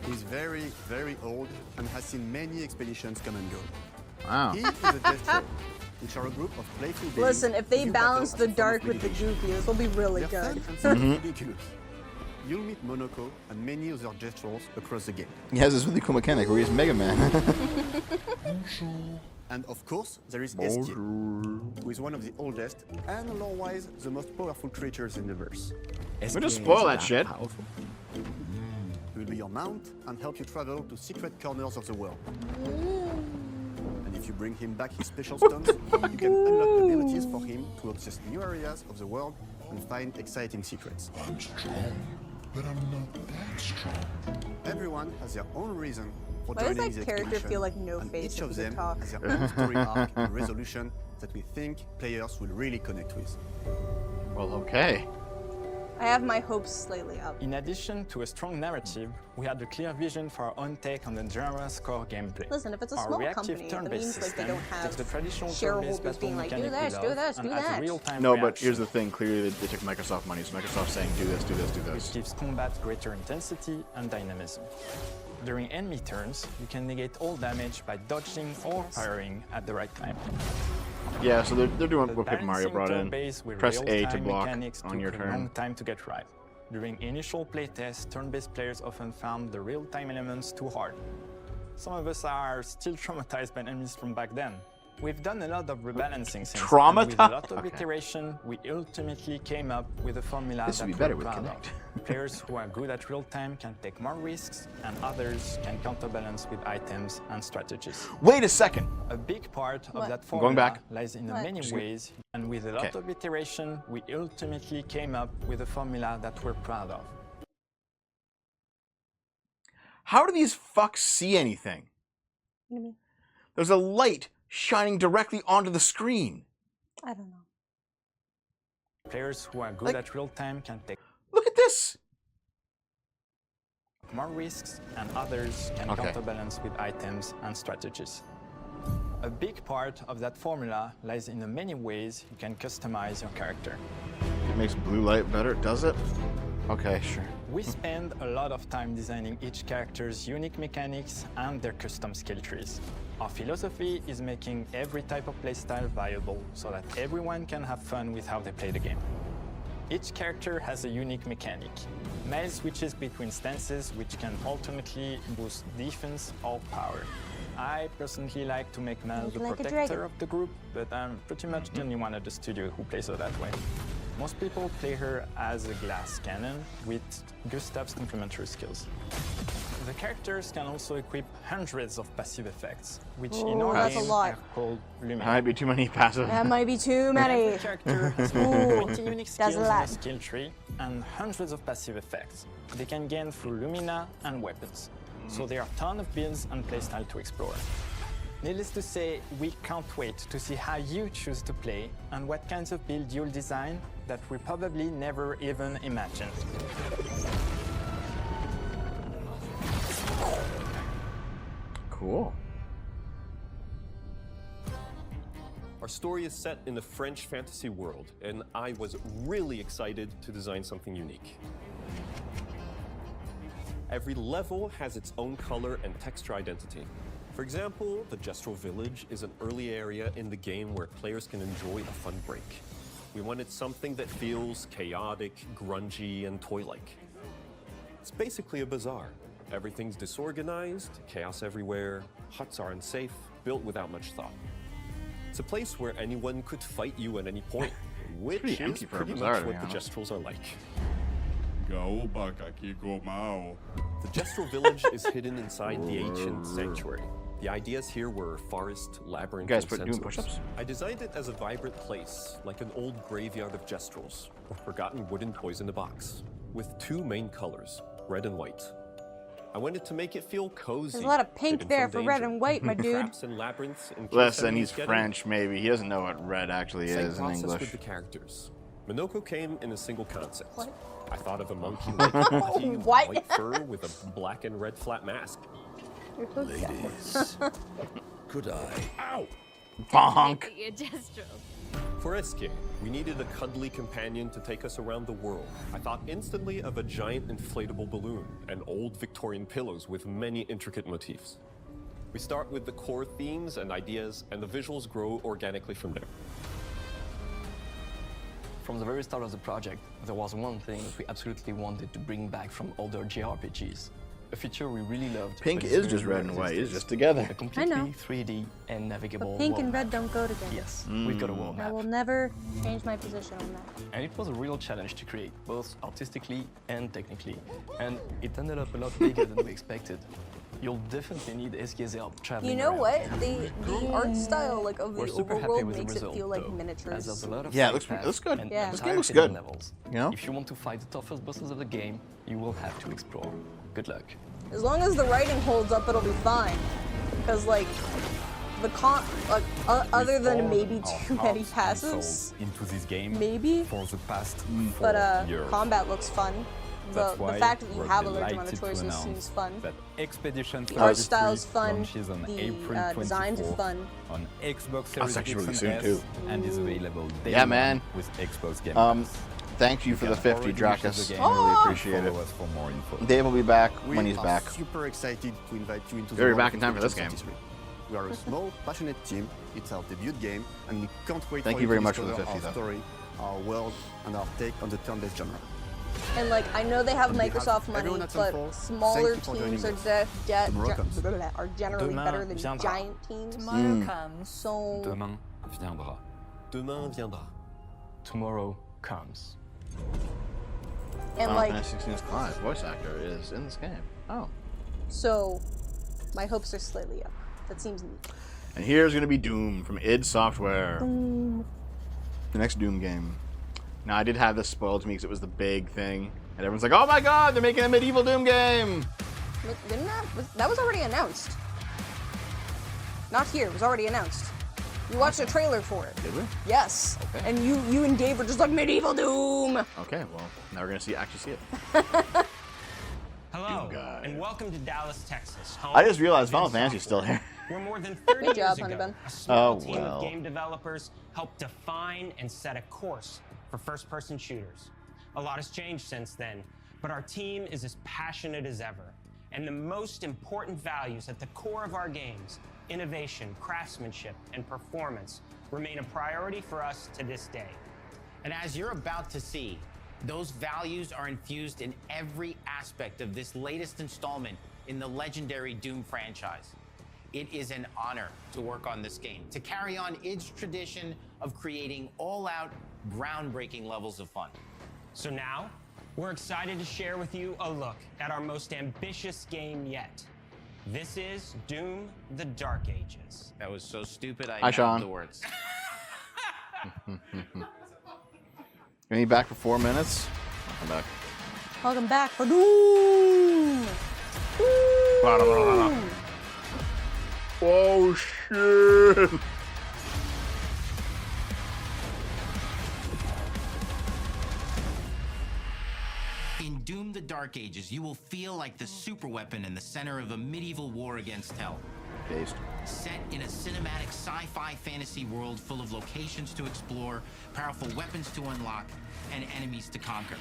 He's very, very old and has seen many expeditions come and go. Wow. He is a death troll, which are a group of playful beings. Listen, if they who balance battle the as a form of dark with the meditation. goofy, this will be really They're good. fun and sometimes ridiculous. You'll meet Monoko and many other death trolls across the game. He has this really cool mechanic where he's Mega Man. And of course, there is Estia, who is one of the oldest and lore-wise the most powerful creatures in the verse. We just spoil that shit. He will be your mount and help you travel to secret corners of the world. And if you bring him back his special stones, you can unlock abilities for him to access new areas of the world and find exciting secrets. I'm strong, but I'm not that strong. Everyone has their own reason for Why does joining that the character expedition, feel like no and face each if of he them talks? has their own story arc and resolution that we think players will really connect with. Well, okay. I have my hopes slightly up. In addition to a strong narrative, we had a clear vision for our own take on the genre's core gameplay. Listen, if it's a Our small reactive company, that turn-based means like they system don't have takes the traditional turn-based shareholders battle being like, do mechanic this, we do love this, and do adds a that. real-time No, but reaction, here's the thing. Clearly, they took Microsoft money, so Microsoft's saying, do this, do this, do which this. gives combat greater intensity and dynamism. During enemy turns, you can negate all damage by dodging or firing at the right time. Yeah, so they're doing what Paper Balancing Mario brought in. turn-based with Press A to real-time block mechanics on took your a turn. long time to get right. During initial playtests, turn-based players often found the real-time elements too hard. Some of us are still traumatized by enemies from back then. We've done a lot of rebalancing since, and with a lot of Okay. iteration, we ultimately came up with a formula This that would be we're better with proud Connect. of. Players who are good at real-time can take more risks, and others can counterbalance with items and strategies. Wait a second. A big part of What? that I'm formula going back. lies in the What? many ways, and with a lot Okay. of iteration, we ultimately came up with a formula that we're proud of. How do these fucks see anything? What do you mean? There's a light shining directly onto the screen. I don't know. Players who are good Like- at real-time can take Look at this. more risks, and others can Okay. counterbalance with items and strategies. A big part of that formula lies in the many ways you can customize your character. It makes blue light better, does it? Okay, sure. We spend a lot of time designing each character's unique mechanics and their custom skill trees. Our philosophy is making every type of playstyle viable so that everyone can have fun with how they play the game. Each character has a unique mechanic. Maëlle switches between stances which can alternately boost defense or power. I personally like to make Maëlle the Like a protector dragon. of the group, but I'm pretty much the only one at the studio who plays her that way. Most people play her as a glass cannon with Gustav's complementary skills. The characters can also equip hundreds of passive effects, which in Ooh, our that's a game lot. are called lumina. Might be too many passive. That might be too many. Every character has Ooh, 20 unique that's skills a in lot. the skill tree and hundreds of passive effects. They can gain through lumina and weapons. So there are a ton of builds and playstyle to explore. Needless to say, we can't wait to see how you choose to play and what kinds of build you'll design that we probably never even imagined. Cool. Our story is set in the French fantasy world, and I was really excited to design something unique. Every level has its own color and texture identity. For example, the Gestural Village is an early area in the game where players can enjoy a fun break. We wanted something that feels chaotic, grungy, and toy-like. It's basically a bazaar. Everything's disorganized, chaos everywhere, huts are unsafe, built without much thought. It's a place where anyone could fight you at any point, which is pretty much what the Gestrals are like. The Gestral Village is hidden inside the ancient sanctuary. The ideas here were forest, labyrinth, you guys and doing sensors. push-ups? I designed it as a vibrant place, like an old graveyard of Gestrals, or forgotten wooden toys in a box, with two main colors, red and white. I wanted to make it feel cozy. There's a lot of pink hidden there from for red danger. and white, my dude. Traps and labyrinths in case Listen, enemies he's get in. French, maybe. He doesn't know what red actually Same is in process English. with the characters. Minoko came in a single concept. What? I thought of a monkey like Monkey with What? white fur with a black and red flat mask. Ladies, could I? Ow! Bonk! For Eske, we needed a cuddly companion to take us around the world. I thought instantly of a giant inflatable balloon and old Victorian pillows with many intricate motifs. We start with the core themes and ideas, and the visuals grow organically from there. From the very start of the project, there was one thing we absolutely wanted to bring back from older JRPGs. A feature we really loved. Pink but is very just red rare and white. these It's days. just together. A completely I know. 3D and navigable But pink world and red map. don't go together. Yes, we've got a world I map. will never change my position on that. And it was a real challenge to create, both artistically and technically. And it ended up a lot bigger than we expected. You'll definitely need Eske's help traveling You know around. what? The art style like of the We're super happy overworld with the makes result, it feel like though, miniatures. as there's a lot of Yeah, it side looks paths good. and Yeah. This entire game looks hidden good. levels. You know? If you want to fight the toughest bosses of the game, you will have to explore. Good luck. As long as the writing holds up, it'll be fine. Because like the other than maybe too many passes, into this game maybe. for the past But 4 years. combat looks fun. That's The why fact that you we're have a large amount of delighted to choices announce seems fun. That Expedition The art 33 style's fun. launches on The April designs are 24 fun. on Xbox That's Series actually X really and soon, S too. and is available day Yeah, one man. with Xbox Game Um, Pass. thank you for the 50, already Drakus. wishes the game. Really appreciate it. Follow us for more info. Dave will be back We when he's are back. super excited to invite you into You're the world back of in time for this Expedition game. 33. We are a small, passionate team. It's our debut game, and we can't wait Thank for you very to much for the discover 50, our though. story, our world, and our take on the turn-based genre. And like I know they have On behalf Microsoft of money, everyone at but Sunfall, smaller thank you for joining teams are, us. Tomorrow comes. are generally Demain better than viendra. giant teams. Tomorrow comes. So Demain viendra. Demain viendra. Tomorrow comes. and Final like Fantasy 16's Clive, voice actor, is in this game. Oh. so, my hopes are slightly up. That seems neat. And here's gonna be Doom from id Software. Boom. The next Doom game. Now, I did have this spoiled to me because it was the big thing. And everyone's like, oh my god, they're making a medieval Doom game! Didn't that was already announced? Not here. It was already announced. We watched a trailer for it. Did we? Yes. Okay. And you and Dave were just like medieval Doom. Okay, well, now we're gonna actually see it. Hello, and welcome to Dallas, Texas. Home I just realized of Final id Fantasy's still Software, here. Where more than 30 Good years job, ago, Honeyben. a small Oh, team well. of game developers helped define and set a course for first-person shooters. A lot has changed since then, but our team is as passionate as ever. And the most important values at the core of our games, innovation, craftsmanship, and performance, remain a priority for us to this day. And as you're about to see, those values are infused in every aspect of this latest installment in the legendary Doom franchise. It is an honor to work on this game, to carry on its tradition of creating all-out, groundbreaking levels of fun. So now, we're excited to share with you a look at our most ambitious game yet. This is Doom: The Dark Ages. That was so stupid, I Hi, mouthed Sean. the words. Gonna be back for 4 minutes. Welcome back. Welcome back for Doom. Woo! Oh shit! In Doom: The Dark Ages, you will feel like the superweapon in the center of a medieval war against hell. Based. Set in a cinematic sci-fi fantasy world full of locations to explore, powerful weapons to unlock, and enemies to conquer.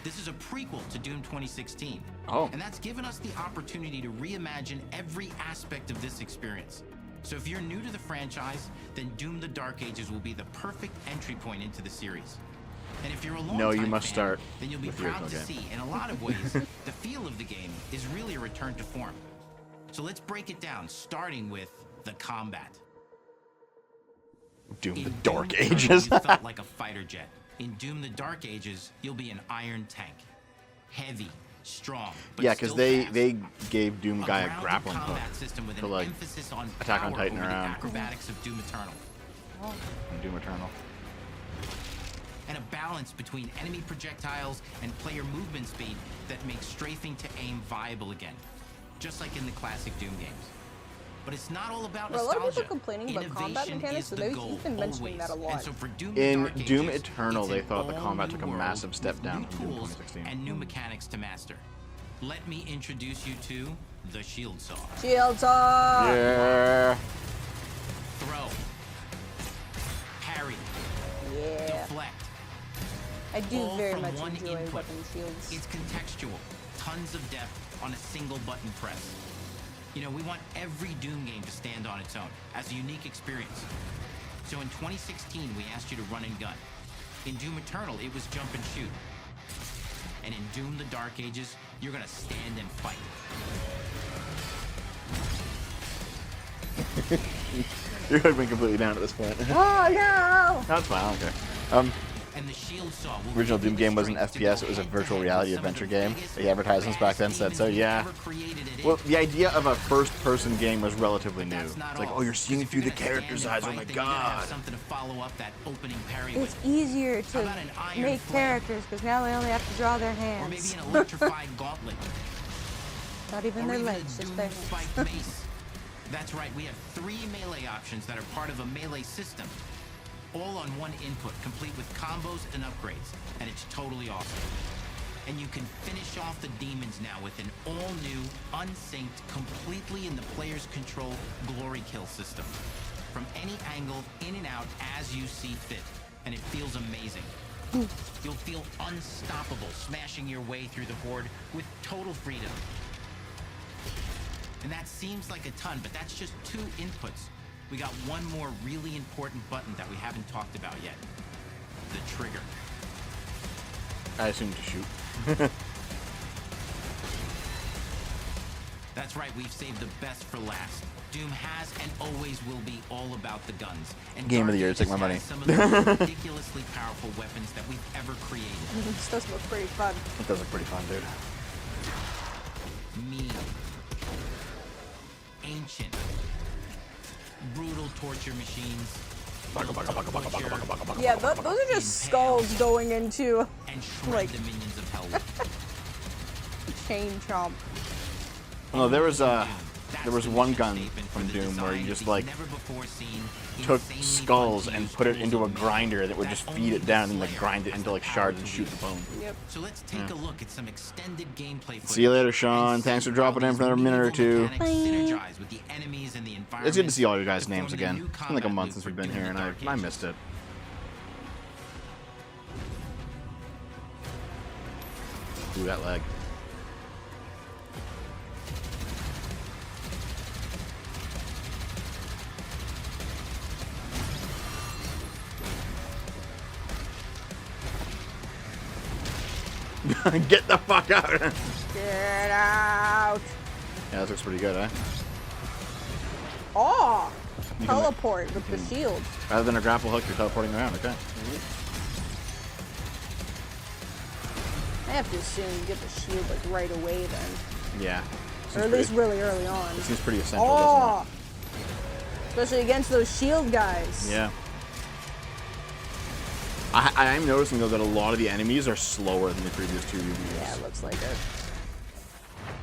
This is a prequel to Doom 2016. Oh. And that's given us the opportunity to reimagine every aspect of this experience. So if you're new to the franchise, then Doom: The Dark Ages will be the perfect entry point into the series. And if you're a No, you longtime must fan, start then you'll be with the proud to original game. see, in a lot of ways, the feel of the game is really a return to form. So let's break it down, starting with the combat. Doom: The In Dark Doom Eternal, Ages. you felt like a fighter jet. In Doom: The Dark Ages, you'll be an iron tank. Heavy, strong, but Yeah, because still fast. they gave Doom Guy a grounded grappling hook combat system with to an like emphasis on Attack on power Titan over the around. acrobatics of Doom Eternal. And Doom Eternal. And a balance between enemy projectiles and player movement speed that makes strafing to aim viable again, just like in the classic Doom games. But it's not all about Well, a lot of nostalgia. people complaining about combat Innovation mechanics, is so the maybe goal, he's been mentioning that a always. lot. And so for Doom: The In Dark Doom Ages, Eternal, it's they an thought the combat all-new took a world massive step down with from Doom tools 2016. and new mechanics to master. Let me introduce you to the Shield Saw. Shield Saw! Yeah. Throw. Parry. Yeah. Deflect. I do All very from much one enjoy input. weapon shields. It's contextual. Tons of depth on a single button press. You know, we want every Doom game to stand on its own as a unique experience. So in 2016, we asked you to run and gun. In Doom Eternal, it was jump and shoot. And in Doom: The Dark Ages, you're gonna stand and fight. You've been completely down at this point. Oh no! That's fine, I don't care. And the Shield Saw will Original give you Doom the game wasn't strength to FPS, go it was a head to virtual head reality with some of adventure the game. biggest, The advertisements back then said so, yeah. Well, the idea of a first-person game was relatively new. It's like, oh, you're seeing through the character's eyes, oh my god. Something to follow up that opening parry It's with. easier to about an iron make flame? characters because now they only have to draw their Or maybe hands. an electrified gauntlet. Not even Or their even a legs, just Doom their spiked hands. mace. That's right, we have 3 melee options that are part of a melee system. All on one input, complete with combos and upgrades. And it's totally awesome. And you can finish off the demons now with an all-new, unsynced, completely in the player's control glory kill system. From any angle, in and out, as you see fit. And it feels amazing. You'll feel unstoppable, smashing your way through the horde with total freedom. And that seems like a ton, but that's just 2 inputs. We got one more really important button that we haven't talked about yet. The trigger. I assume to shoot. That's right, we've saved the best for last. Doom has and always will be all about the guns. And Game of Dark the year, Ages take my money. has some of the most ridiculously powerful weapons that we've ever created. This does look pretty fun. It does look pretty fun, dude. Mean. Ancient. Brutal torture machines. Yeah, those are just skulls going into And shred like the minions of hell with. chain chomp. No, there was one gun from Doom where you just like took skulls and put it into a grinder that would just feed it down and like grind it into like shards and shoot the bone. Yep. So let's take a look at some extended gameplay See you later, Sean. Thanks for dropping in for another minute or two. synergize with the enemies and the environment. It's good to see all your guys' names again. It's been like a month since we've been here, and I missed it. Ooh, that leg. Get the fuck out! Get out! Yeah, that looks pretty good, eh? Oh! You can, Teleport with the shield. Rather than a grapple hook, you're teleporting around, okay. I have to assume you get the shield like right away then. Yeah. Or at least really early on. It seems pretty essential, Oh! doesn't Especially against those shield guys. it? Yeah. I am noticing, though, that a lot of the enemies are slower than the previous 2 reviews. Yeah, it looks like it.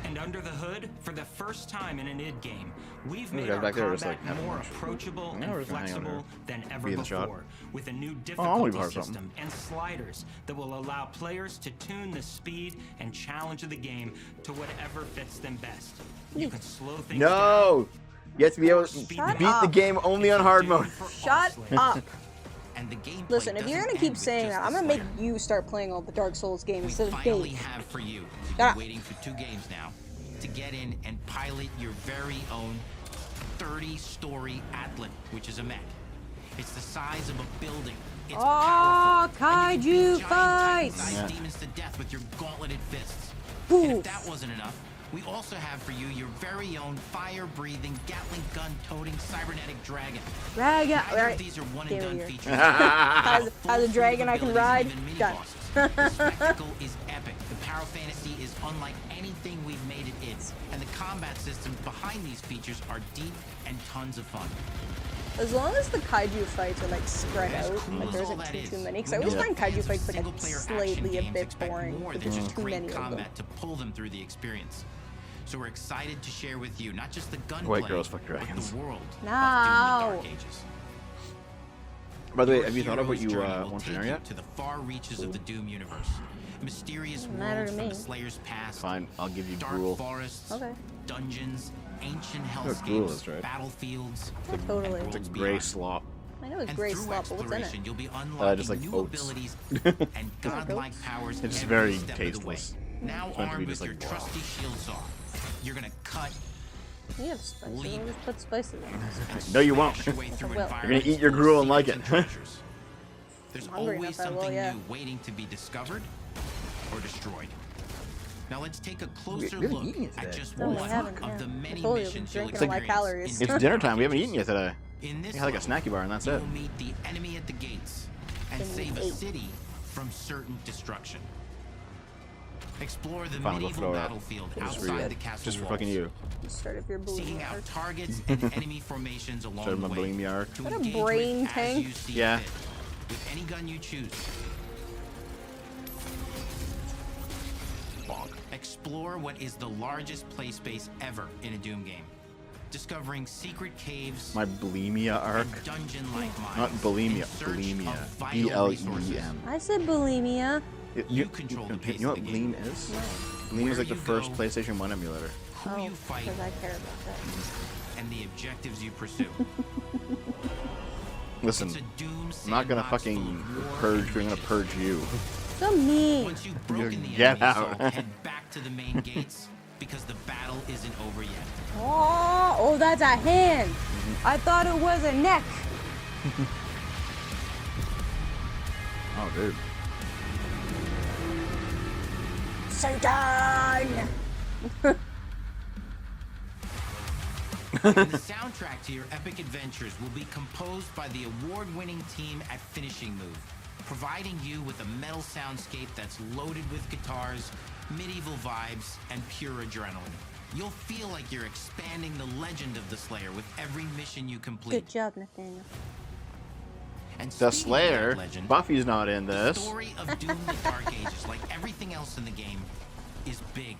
And under the hood, for the first time in an id game, we've Ooh, made guys our back there are combat just like, never more mind. approachable Yeah, we're and just gonna hang out flexible here. than ever Be in the shot. before, with a new Oh, I wanna be difficulty part of something. system and sliders that will allow players to tune the speed and challenge of the game to whatever fits them best. You can slow things down. No! You have to be able to beat the game only on hard mode. Shut up! And the gameplay Listen, if you're doesn't gonna keep end with saying just that, I'm the gonna make Slayer. you start playing all the Dark Souls games We instead of finally Dave. have for you. You've Ah. been waiting for 2 games now to get in and pilot your very own 30-story Atlan, which is a mech. It's the size of a building. It's Oh, powerful. And you can beat kaiju giant fights! Titan-sized demons to death with your gauntleted fists. Oof. And if that wasn't enough, we also have for you your very own fire-breathing, Gatling gun-toting cybernetic dragon. Dragon. Neither Alright. of these are Game one-and-done of features. year. Has a dragon I can ride. Done. The spectacle is epic. The Power Fantasy is unlike anything we've made it in. And the combat systems behind these features are deep and tons of fun. As long as the kaiju fights are like spread out, like there isn't too many. Because I always find kaiju fights like slightly a bit boring. More If than there's just too great many of them. combat to pull them through the experience. So we're excited to share with you not just the gunplay, White girls fuck but dragons. the world No. of Doom: The Dark Ages. By the way, Your have you thought of what you hero's journey will want to take know you yet? to the far reaches of the Doom universe. Mysterious Doesn't matter worlds to from me. the Slayer's past. Fine, I'll give you dark gruel. forests, Okay. dungeons, ancient what gruel hellscapes, is, right? battlefields. Yeah, totally. It's a worlds gray beyond. slop. I know it's And gray through slop, but what's in it? exploration, you'll be unlocking Just like new oats. abilities and godlike powers. It's every very step of the way. tasteless. Now It's meant to be armed with just your like, wow. trusty shield saw, you're gonna cut. You have spices. Leap. I'll just put spices in. No, you won't. Your way through will. You're gonna environments eat your full of gruel and like secrets it. and treasures. There's I'm hungry always enough, I will, something yeah. new waiting to be discovered or destroyed. Now let's take a closer haven't look eaten yet at today. just No, we one haven't, of yeah. the I many told you, missions you'll drinking a lot of experience. calories. in It's dinner time. We haven't eaten yet today. In this We had like a level, snacky bar and that's it. you'll meet the enemy at the gates and Then we save a ate. city from certain destruction. Explore the Fine, we'll medieval throw it out. battlefield Just for you. outside the castle Just for walls. fucking you. You start up your Seeking bulimia out arc. targets and enemy formations along Started the my way. bulimia arc. To What a engage brain with as tank. you see Yeah. fit, with any gun you choose. Bonk. Explore what is the largest play space ever in a Doom game. Discovering secret caves, My bulimia arc. and dungeon-like mines. Not bulimia. in search Bulimia. of vital resources. BLEM. I said bulimia. You control the pace You know of what the game. Bleem is? No. Bleem is like the you first go, PlayStation 1 emulator. Who Oh, you fight, because I care about that. and the objectives you pursue. Listen, It's a Doom I'm not gonna sandbox fucking full of war purge and you, I'm gonna purge you. So mean. Once you've broken the Get enemy out. assault, head back to the main gates because the battle isn't over yet. Oh, that's a hand. I thought it was a neck. Oh, dude. Satan! And the soundtrack to your epic adventures will be composed by the award-winning team at Finishing Move, providing you with a metal soundscape that's loaded with guitars, medieval vibes, and pure adrenaline. You'll feel like you're expanding the legend of the Slayer with every mission you complete. Good job, Nathaniel. And The speaking of Slayer. that legend, Buffy's not in the this. story of Doom: The Dark Ages, like everything else in the game, is big.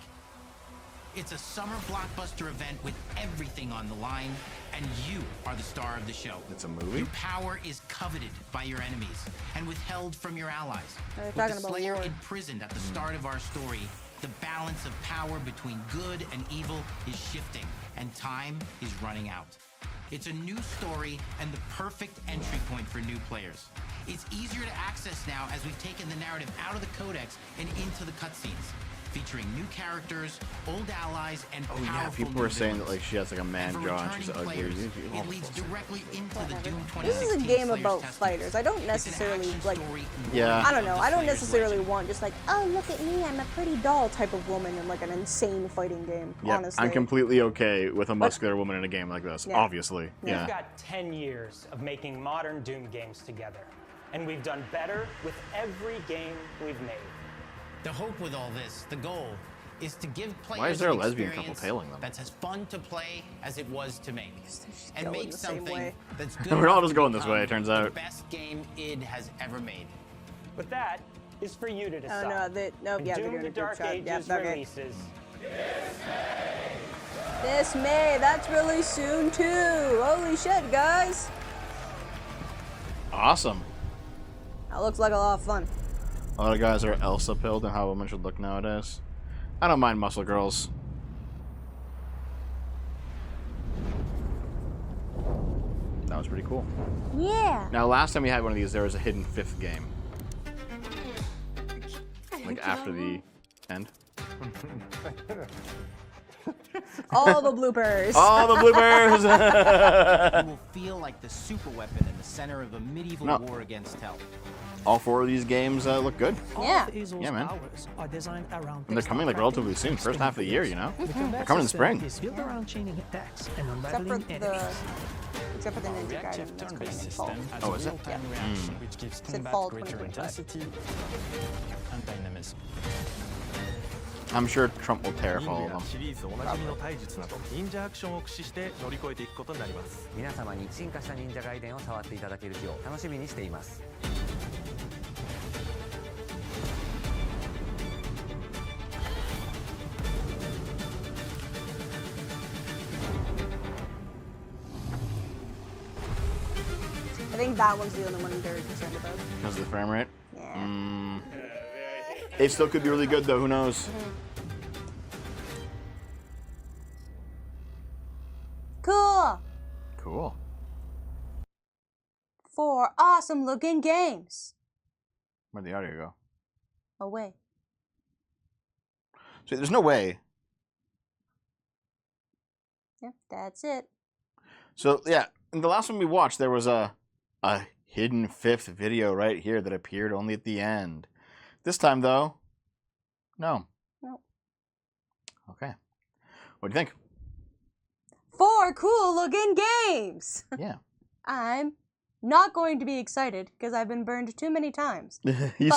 It's a summer blockbuster event with everything on the line, and you are the star of the show. It's a movie? Your power is coveted by your enemies and withheld from your allies. They're With talking the about Slayer war. imprisoned at the start of our story, the balance of power between good and evil is shifting, and time is running out. It's a new story and the perfect entry point for new players. It's easier to access now as we've taken the narrative out of the codex and into the cutscenes, featuring new characters, old allies, and Oh yeah, powerful people were new saying that villains. like she has like a man And for jaw and she's returning ugly. players, Oh, it leads directly into the Doom This is a 2016 game Slayer's about Testament. fighters. I don't It's an necessarily action like. story Yeah. I don't know. of the I don't Slayer's necessarily legend. want just like, oh look at me, I'm a pretty doll type of woman in like an insane fighting game. Yeah, Honestly. I'm completely okay with a muscular woman in a game like this. Yeah. Obviously. We've Yeah. got 10 years of making modern Doom games together, and we've done better with every game we've made. The hope with all this, the goal, is to give players Why is there a an lesbian couple experience tailing them? that's as fun to play as it was to make, and going make the same something way. that's good We're all enough just to going this way, it become turns the out. best game id has ever made. But that is for you to decide. Oh no, nope, When yeah, they're Doom: doing The a group Dark shot. Yeah, Ages okay. releases. This May, that's really soon too. Holy shit, guys. Awesome. That looks like a lot of fun. A lot of guys are Elsa pilled and how women should look nowadays. I don't mind muscle girls. That was pretty pretty cool. Yeah. Now, last time we had one of these, there was a hidden 5th game. Like after the end. All the bloopers. All the bloopers. You will feel like the super weapon in the center of a medieval war against hell. All 4 of these games look good. Yeah. Yeah, man. Are designed around And they're coming like relatively soon, first half of the year, you know? They're coming in the spring. Is built around chaining attacks and Except for unraveling except for the Ninja Gaiden. That's coming in fall. Oh, is it? Real-time reaction, which gives Said combat fall greater 2025. intensity and dynamism. I'm sure Trump will tariff all of them. シリーズおなじみの体術など忍者アクションを駆使して乗り越えていくことになります。皆様に進化した忍者ガイデンを触っていただける日を楽しみにしています。I think that one's the only one I'm very concerned about. Because of the frame rate? Yeah. It still could be really good though, who knows? Cool. Cool. 4 awesome looking games. Where'd the audio go? Away. So there's no way. Yep, that's it. So yeah, in the last one we watched, there was a hidden 5th video right here that appeared only at the end. This time though, no. No. Okay. What do you think? 4 cool looking games. Yeah. I'm not going to be excited because I've been burned too many times. you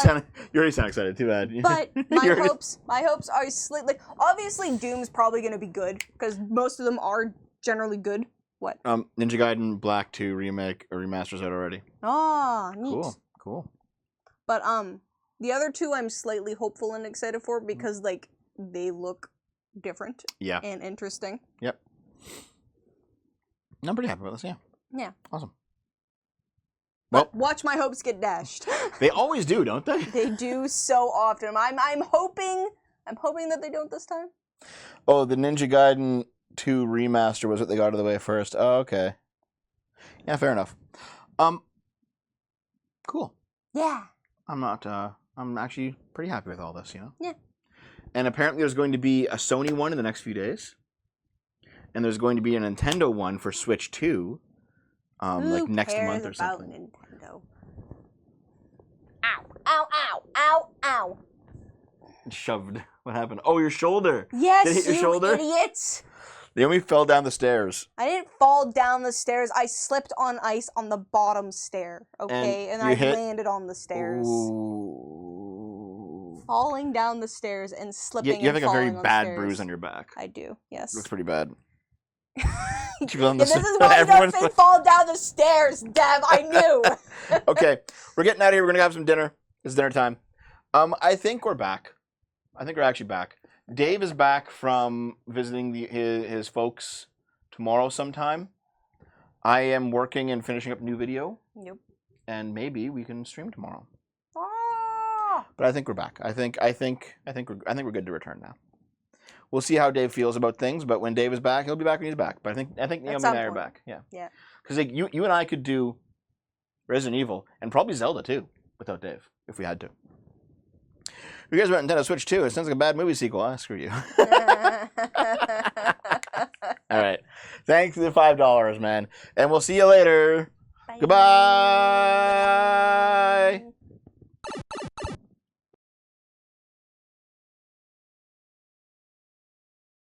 already sound excited. Too bad. But my hopes are like obviously Doom's probably going to be good because most of them are generally good. What? Ninja Gaiden Black 2 remake or remasters out already. Oh, neat. Cool. But the other 2 I'm slightly hopeful and excited for because like they look different. Yeah. And interesting. Yep. I'm pretty happy with this. Yeah. Yeah. Awesome. But watch my hopes get dashed. They always do, don't they? They do so often. I'm hoping that they don't this time. Oh, the Ninja Gaiden 2 remaster was what they got out of the way first. Oh, okay. Yeah, fair enough. Cool. Yeah. I'm actually pretty happy with all this, you know? Yeah. And apparently there's going to be a Sony one in the next few days. And there's going to be a Nintendo one for Switch 2. Like next month or something. Nintendo? Ow, ow, ow, ow, ow. Shoved. What happened? Oh, your shoulder. Yes, Did it hit your you shoulder? idiot. Naomi fell down the stairs. I didn't fall down the stairs. I slipped on ice on the bottom stair, okay? And I landed on the stairs. Ooh. Falling down the stairs and slipping You have like and a very falling on bad stairs. bruise on your back. I do, yes. Looks pretty bad. This is why you don't say fall down the stairs, Dev. I knew. Okay, we're getting out of here. We're going to have some dinner. It's dinner time. I think we're back. I think we're actually back. Dave is back from visiting his folks tomorrow sometime. I am working and finishing up a new video. Yep. And maybe we can stream tomorrow. Ah! But I think we're back. I think we're good to return now. We'll see how Dave feels about things, but when Dave is back, he'll be back when he's back. But I think Naomi and I are back. Yeah. Yeah. Because like you and I could do Resident Evil and probably Zelda too without Dave if we had to. You guys about Nintendo Switch 2. It sounds like a bad movie sequel. Ah, screw you. All right. Thanks for the $5, man. And we'll see you later. Bye. Goodbye.